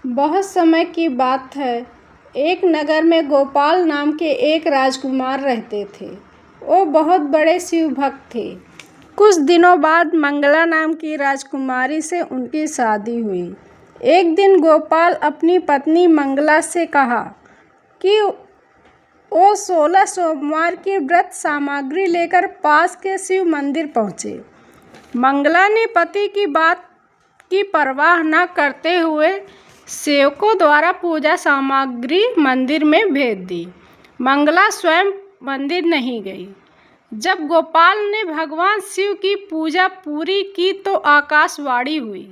बहुत समय की बात है। एक नगर में गोपाल नाम के एक राजकुमार रहते थे। वो बहुत बड़े शिव भक्त थे। कुछ दिनों बाद मंगला नाम की राजकुमारी से उनकी शादी हुई। एक दिन गोपाल अपनी पत्नी मंगला से कहा कि वो 16 सोमवार की व्रत सामग्री लेकर पास के शिव मंदिर पहुँचे। मंगला ने पति की बात की परवाह न करते हुए सेवकों द्वारा पूजा सामग्री मंदिर में भेज दी। मंगला स्वयं मंदिर नहीं गई। जब गोपाल ने भगवान शिव की पूजा पूरी की तो आकाशवाणी हुई,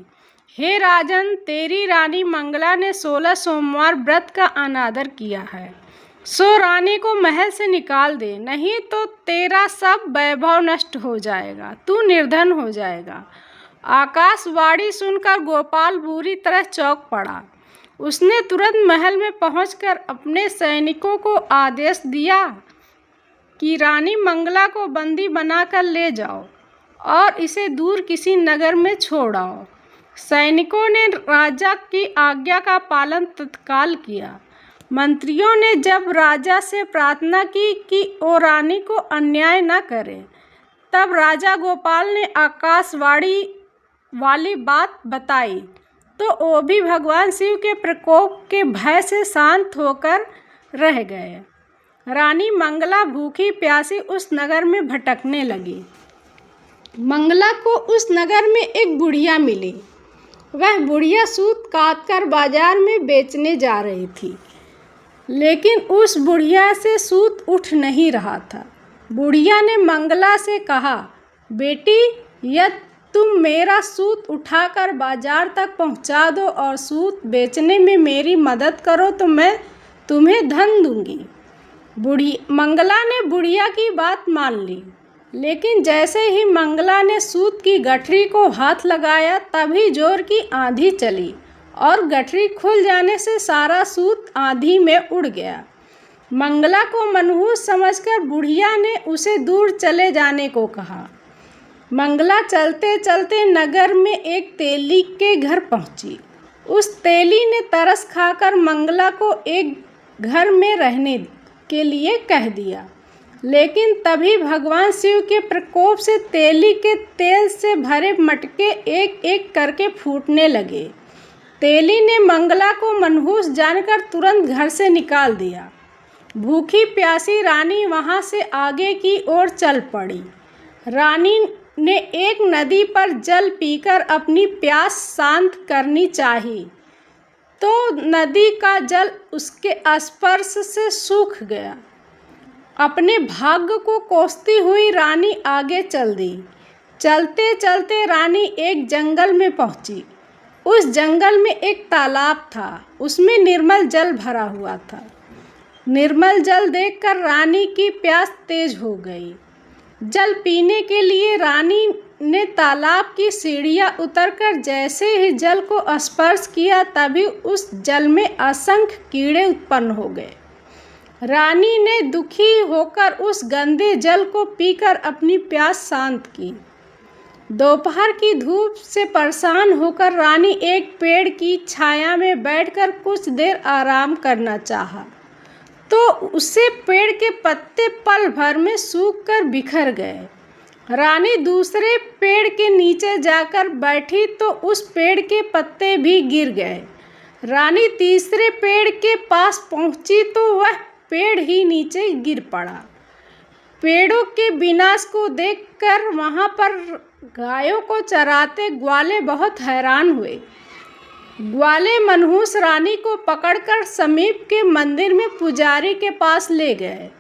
हे राजन, तेरी रानी मंगला ने 16 सोमवार व्रत का अनादर किया है, सो रानी को महल से निकाल दे, नहीं तो तेरा सब वैभव नष्ट हो जाएगा, तू निर्धन हो जाएगा। आकाशवाणी सुनकर गोपाल बुरी तरह चौंक पड़ा। उसने तुरंत महल में पहुंचकर अपने सैनिकों को आदेश दिया कि रानी मंगला को बंदी बनाकर ले जाओ और इसे दूर किसी नगर में छोड़ आओ। सैनिकों ने राजा की आज्ञा का पालन तत्काल किया। मंत्रियों ने जब राजा से प्रार्थना की कि वो रानी को अन्याय न करे, तब राजा गोपाल ने आकाशवाणी वाली बात बताई तो वो भी भगवान शिव के प्रकोप के भय से शांत होकर रह गए। रानी मंगला भूखी प्यासी उस नगर में भटकने लगी। मंगला को उस नगर में एक बुढ़िया मिली। वह बुढ़िया सूत काटकर बाजार में बेचने जा रही थी, लेकिन उस बुढ़िया से सूत उठ नहीं रहा था। बुढ़िया ने मंगला से कहा, बेटी, यदि तुम मेरा सूत उठाकर बाजार तक पहुंचा दो और सूत बेचने में मेरी मदद करो तो मैं तुम्हें धन दूंगी। मंगला ने बुढ़िया की बात मान ली, लेकिन जैसे ही मंगला ने सूत की गठरी को हाथ लगाया तभी जोर की आंधी चली और गठरी खुल जाने से सारा सूत आंधी में उड़ गया। मंगला को मनहूस समझकर बुढ़िया ने उसे दूर चले जाने को कहा। मंगला चलते चलते नगर में एक तेली के घर पहुंची। उस तेली ने तरस खाकर मंगला को एक घर में रहने के लिए कह दिया, लेकिन तभी भगवान शिव के प्रकोप से तेली के तेल से भरे मटके एक एक करके फूटने लगे। तेली ने मंगला को मनहूस जानकर तुरंत घर से निकाल दिया। भूखी प्यासी रानी वहां से आगे की ओर चल पड़ी। रानी ने एक नदी पर जल पीकर अपनी प्यास शांत करनी चाहिए तो नदी का जल उसके स्पर्श से सूख गया। अपने भाग्य को कोसती हुई रानी आगे चल दी। चलते चलते रानी एक जंगल में पहुंची। उस जंगल में एक तालाब था, उसमें निर्मल जल भरा हुआ था। निर्मल जल देखकर रानी की प्यास तेज हो गई। जल पीने के लिए रानी ने तालाब की सीढ़ियां उतरकर जैसे ही जल को स्पर्श किया तभी उस जल में असंख्य कीड़े उत्पन्न हो गए। रानी ने दुखी होकर उस गंदे जल को पीकर अपनी प्यास शांत की। दोपहर की धूप से परेशान होकर रानी एक पेड़ की छाया में बैठकर कुछ देर आराम करना चाहा, तो उसे पेड़ के पत्ते पल भर में सूखकर बिखर गए। रानी दूसरे पेड़ के नीचे जाकर बैठी तो उस पेड़ के पत्ते भी गिर गए। रानी तीसरे पेड़ के पास पहुंची तो वह पेड़ ही नीचे गिर पड़ा। पेड़ों के विनाश को देखकर वहां पर गायों को चराते ग्वाले बहुत हैरान हुए। ग्वाले मनहूस रानी को पकड़कर समीप के मंदिर में पुजारी के पास ले गए।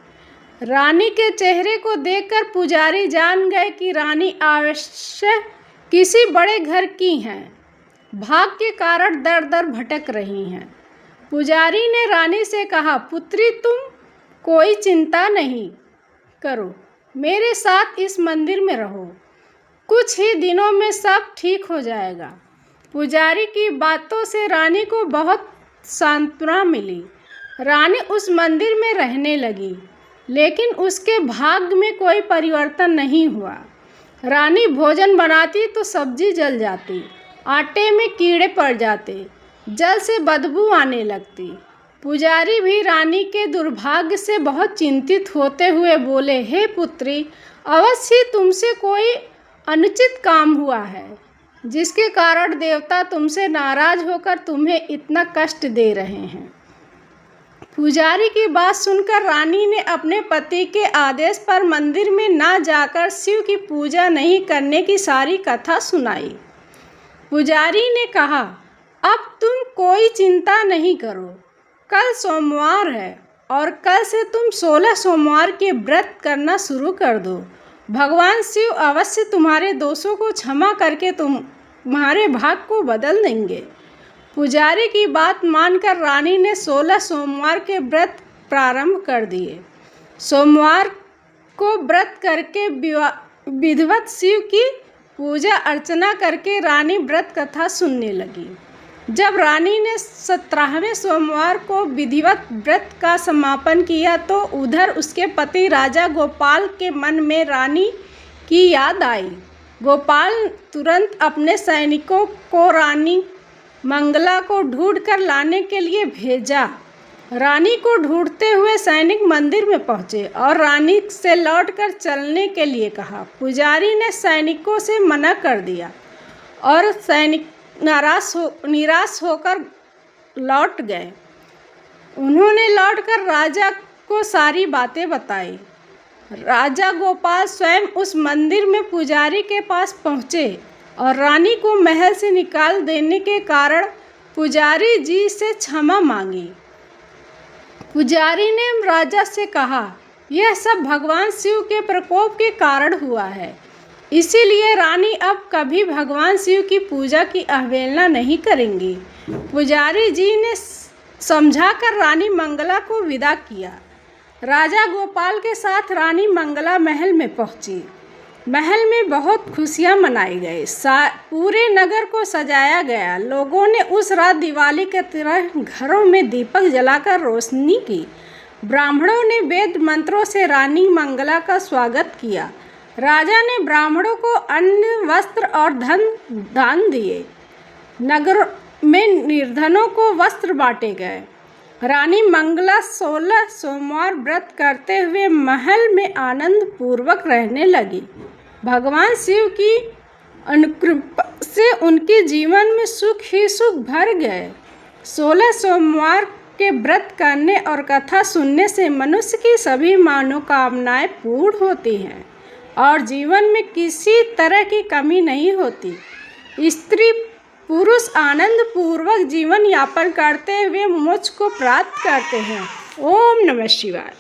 रानी के चेहरे को देखकर पुजारी जान गए कि रानी अवश्य किसी बड़े घर की हैं, भाग के कारण दर दर भटक रही हैं। पुजारी ने रानी से कहा, पुत्री, तुम कोई चिंता नहीं करो, मेरे साथ इस मंदिर में रहो, कुछ ही दिनों में सब ठीक हो जाएगा। पुजारी की बातों से रानी को बहुत सांत्वना मिली। रानी उस मंदिर में रहने लगी, लेकिन उसके भाग्य में कोई परिवर्तन नहीं हुआ। रानी भोजन बनाती तो सब्जी जल जाती, आटे में कीड़े पड़ जाते, जल से बदबू आने लगती। पुजारी भी रानी के दुर्भाग्य से बहुत चिंतित होते हुए बोले, हे पुत्री, अवश्य तुमसे कोई अनुचित काम हुआ है, जिसके कारण देवता तुमसे नाराज होकर तुम्हें इतना कष्ट दे रहे हैं। पुजारी की बात सुनकर रानी ने अपने पति के आदेश पर मंदिर में ना जाकर शिव की पूजा नहीं करने की सारी कथा सुनाई। पुजारी ने कहा, अब तुम कोई चिंता नहीं करो, कल सोमवार है और कल से तुम 16 सोमवार के व्रत करना शुरू कर दो। भगवान शिव अवश्य तुम्हारे दोषों को क्षमा करके तुम्हारे भाग को बदल देंगे। पुजारी की बात मानकर रानी ने 16 सोमवार के व्रत प्रारंभ कर दिए। सोमवार को व्रत करके विधिवत शिव की पूजा अर्चना करके रानी व्रत कथा सुनने लगी। जब रानी ने 17वें सोमवार को विधिवत व्रत का समापन किया तो उधर उसके पति राजा गोपाल के मन में रानी की याद आई। गोपाल तुरंत अपने सैनिकों को रानी मंगला को ढूंढ कर लाने के लिए भेजा। रानी को ढूंढते हुए सैनिक मंदिर में पहुंचे और रानी से लौटकर चलने के लिए कहा। पुजारी ने सैनिकों से मना कर दिया और सैनिक निराश होकर लौट गए। उन्होंने लौटकर राजा को सारी बातें बताई। राजा गोपाल स्वयं उस मंदिर में पुजारी के पास पहुँचे और रानी को महल से निकाल देने के कारण पुजारी जी से क्षमा मांगी। पुजारी ने राजा से कहा, यह सब भगवान शिव के प्रकोप के कारण हुआ है, इसीलिए रानी अब कभी भगवान शिव की पूजा की अवहेलना नहीं करेंगी। पुजारी जी ने समझाकर रानी मंगला को विदा किया। राजा गोपाल के साथ रानी मंगला महल में पहुंची। महल में बहुत खुशियां मनाई गई। पूरे नगर को सजाया गया। लोगों ने उस रात दिवाली की तरह घरों में दीपक जलाकर रोशनी की। ब्राह्मणों ने वेद मंत्रों से रानी मंगला का स्वागत किया। राजा ने ब्राह्मणों को अन्न, वस्त्र और धन दान दिए। नगर में निर्धनों को वस्त्र बांटे गए। रानी मंगला 16 सोमवार व्रत करते हुए महल में आनंद पूर्वक रहने लगी। भगवान शिव की अनुकृपा से उनके जीवन में सुख ही सुख भर गए। 16 सोमवार के व्रत करने और कथा सुनने से मनुष्य की सभी मनोकामनाएं पूर्ण होती हैं और जीवन में किसी तरह की कमी नहीं होती। स्त्री पुरुष आनंद पूर्वक जीवन यापन करते हुए मोक्ष को प्राप्त करते हैं। ओम नमः शिवाय।